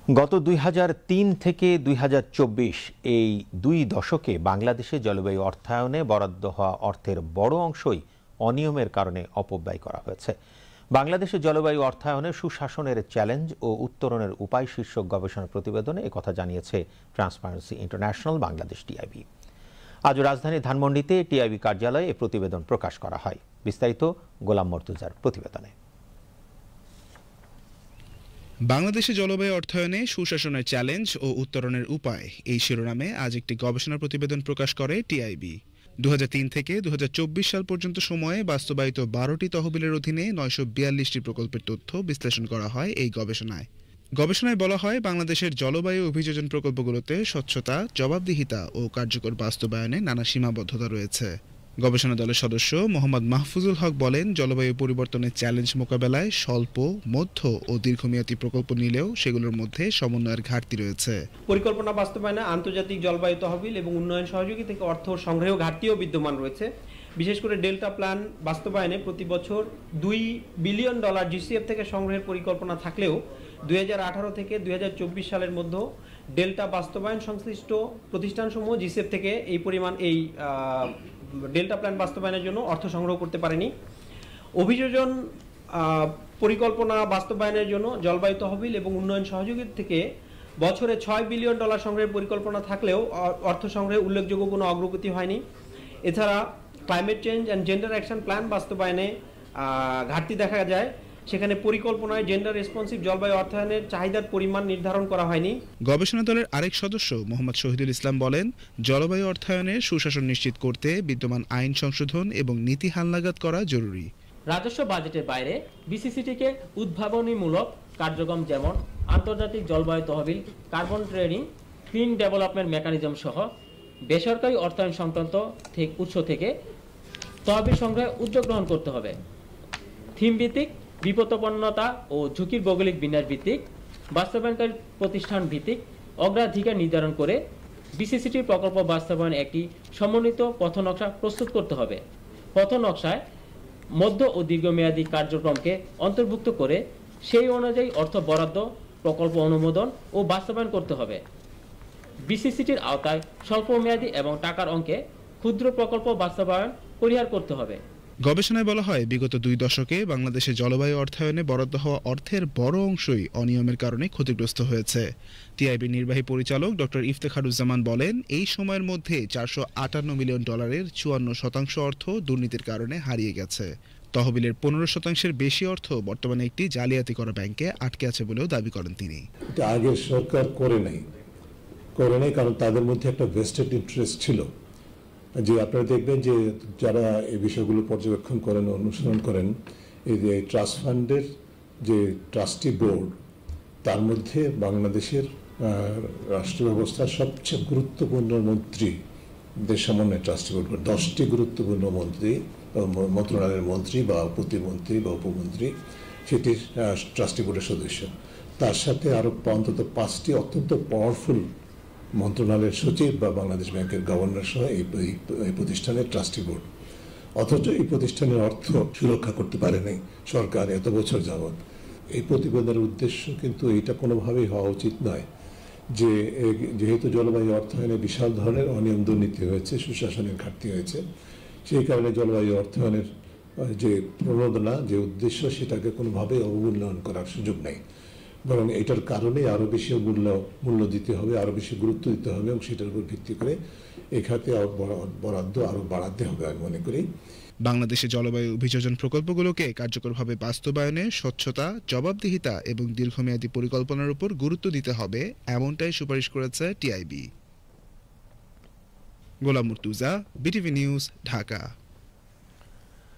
গত ২০০৩ থেকে ২০২৪ এই দুই দশকে বাংলাদেশে জলবায়ু অর্থায়নে বরাদ্দ হওয়া অর্থের বড় অংশই অনিয়মের কারণে অপব্যয় করা হয়েছে। বাংলাদেশে জলবায়ু অর্থায়নে সুশাসনের চ্যালেঞ্জ ও উত্তরণের উপায় শীর্ষক গবেষণা প্রতিবেদনে একথা জানিয়েছে ট্রান্সপারেন্সি ইন্টারন্যাশনাল বাংলাদেশ টিআইবি। আজ রাজধানীর ধানমন্ডিতে টিআইবি কার্যালয়ে এ প্রতিবেদন প্রকাশ করা হয়। বিস্তারিত গোলাম মর্তুজার প্রতিবেদনে। বাংলাদেশে জলবায়ু অর্থায়নে সুশাসনের চ্যালেঞ্জ ও উত্তরণের উপায় এই শিরোনামে আজ একটি গবেষণা প্রতিবেদন প্রকাশ করে টিআইবি। ২০০৩ থেকে ২০২৪ সাল পর্যন্ত সময়ে বাস্তবায়িত ১২টি তহবিলের অধীনে ৯৪২টি প্রকল্পের তথ্য বিশ্লেষণ করা হয় এই গবেষণায়। গবেষণায় বলা হয়, বাংলাদেশের জলবায়ু অভিযোজন প্রকল্পগুলোতে স্বচ্ছতা, জবাবদিহিতা ও কার্যকর বাস্তবায়নে নানা সীমাবদ্ধতা রয়েছে। গবেষণা দলের সদস্য মোহাম্মদ মাহফুজুল হক বলেন, জলবায়ু পরিবর্তনের চ্যালেঞ্জ মোকাবেলায় স্বল্প, মধ্য ও দীর্ঘমেয়াদী প্রকল্প নিলেও সেগুলোর মধ্যে সমন্বয়ের ঘাটতি রয়েছে। পরিকল্পনা বাস্তবায়নে আন্তর্জাতিক জলবায়ু তহবিল এবং উন্নয়ন সহযোগী থেকে অর্থ সংগ্রহ ঘাটতিও বিদ্যমান রয়েছে। বিশেষ করে ডেল্টা প্ল্যান বাস্তবায়নে প্রতি বছর $2 বিলিয়ন জিসিএফ থেকে সংগ্রহের পরিকল্পনা থাকলেও 2018 থেকে 2024 সালের মধ্যে ডেল্টা বাস্তবায়ন সংশ্লিষ্ট প্রতিষ্ঠানসমূহ জিসিএফ থেকে এই পরিমাণ ডেল্টা প্ল্যান বাস্তবায়নের জন্য অর্থ সংগ্রহ করতে পারেনি। অভিযোজন পরিকল্পনা বাস্তবায়নের জন্য জলবায়ু তহবিল এবং উন্নয়ন সহযোগী থেকে বছরে $6 বিলিয়ন সংগ্রহের পরিকল্পনা থাকলেও অর্থ সংগ্রহে উল্লেখযোগ্য কোনো অগ্রগতি হয়নি। এছাড়া climate change and gender action plan বাস্তবায়নে ঘাটতি দেখা যায়। সেখানে পরিকল্পনায় জেন্ডার রেসপন্সিভ জলবায়ু অর্থায়নের চাহিদার পরিমাণ নির্ধারণ করা হয়নি। গবেষণা দলের আরেক সদস্য মোহাম্মদ শহীদুল ইসলাম বলেন, জলবায়ু অর্থায়নের সুশাসন নিশ্চিত করতে বিদ্যমান আইন সংশোধন এবং নীতি হালনাগাদ করা জরুরি। রাজস্ব বাজেটের বাইরে বিসিসিটিকে উদ্ভাবনীমূলক কার্যক্রম যেমন আন্তর্জাতিক জলবায়ু তহবিল, carbon trading, clean development mechanism সহ বেসরকারি অর্থায়ন সংক্রান্ত উৎস থেকে তহবিল সংগ্রহে উদ্যোগ গ্রহণ করতে হবে। থিম ভিত্তিক, বিপদাপন্নতা ও ঝুঁকির ভৌগোলিক বিন্যাস ভিত্তিক, বাস্তবায়নকারী প্রতিষ্ঠান ভিত্তিক অগ্রাধিকার নির্ধারণ করে বিসিসিটির প্রকল্প বাস্তবায়নে একটি সমন্বিত পথনকশা প্রস্তুত করতে হবে। পথনকশায় মধ্য ও দীর্ঘমেয়াদী কার্যক্রমকে অন্তর্ভুক্ত করে সেই অনুযায়ী অর্থ বরাদ্দ, প্রকল্প অনুমোদন ও বাস্তবায়ন করতে হবে। বিসিসিটির আওতায় স্বল্পমেয়াদী এবং টাকার অঙ্কে ক্ষুদ্র প্রকল্প বাস্তবায়ন পরিহার করতে হবে। গবেষণায় বলা হয়, বিগত 2 দশকে বাংলাদেশে জলবায়ু অর্থায়নে বরাদ্দ হওয়া অর্থের বড় অংশই অনিয়মের কারণে ক্ষতিগ্রস্ত হয়েছে। টিআইবি নির্বাহী পরিচালক ডক্টর ইফতেখারুজ্জামান বলেন, এই সময়ের মধ্যে $458 মিলিয়ন 54% অর্থ দুর্নীতির কারণে হারিয়ে গেছে। তহবিলের 15%-এর বেশি অর্থ বর্তমানে একটি জালিয়াতি করা ব্যাংকে আটকে আছে বলেও দাবি করেন তিনি। এটা আগের সরকার করে নাই, কারণ তাদের মধ্যে একটা ভেস্টেড ইন্টারেস্ট ছিল। যে আপনারা দেখবেন যে যারা এই বিষয়গুলো পর্যবেক্ষণ করেন, অনুসরণ করেন, এই যে ট্রাস্ট ফান্ডের যে ট্রাস্টি বোর্ড, তার মধ্যে বাংলাদেশের রাষ্ট্র ব্যবস্থার সবচেয়ে গুরুত্বপূর্ণ মন্ত্রীদের সমন্বয়ে ট্রাস্টি বোর্ড, 10টি গুরুত্বপূর্ণ মন্ত্রী, মন্ত্রণালয়ের মন্ত্রী বা প্রতিমন্ত্রী বা উপমন্ত্রী সেটির ট্রাস্টি বোর্ডের সদস্য। তার সাথে আরও অন্তত 5টি অত্যন্ত পাওয়ারফুল মন্ত্রণালয়ের সচিব বা বাংলাদেশ ব্যাংকের গভর্নর সহ এই প্রতিষ্ঠানের ট্রাস্টি বোর্ড। অথচ এই প্রতিষ্ঠানের অর্থ সুরক্ষা করতে পারেনি সরকার এত বছর যাবৎ। এই প্রতিবেদনের উদ্দেশ্য কিন্তু এটা কোনোভাবেই হওয়া উচিত নয় যে যেহেতু জলবায়ু অর্থায়নে বিশাল ধরনের অনিয়ম দুর্নীতি হয়েছে, সুশাসনের ঘাটতি হয়েছে, সেই কারণে জলবায়ু অর্থায়নের যে প্রণোদনা, যে উদ্দেশ্য, সেটাকে কোনোভাবেই অবমূল্যায়ন করার সুযোগ নেই। বরং এটার কারণে আরও বেশি মূল্য দিতে হবে, আরও বেশি গুরুত্ব দিতে হবে এবং সেটার উপর ভিত্তি করে এই খাতে বরাদ্দ আরও বাড়াতে হবে আমি মনে করি। বাংলাদেশে জলবায়ু অভিযোজন প্রকল্পগুলোকে কার্যকরভাবে বাস্তবায়নে স্বচ্ছতা, জবাবদিহিতা এবং দীর্ঘমেয়াদী পরিকল্পনার উপর গুরুত্ব দিতে হবে, এমনটাই সুপারিশ করেছে টিআইবি। গোলাম মর্তুজা, বিটিভি নিউজ, ঢাকা।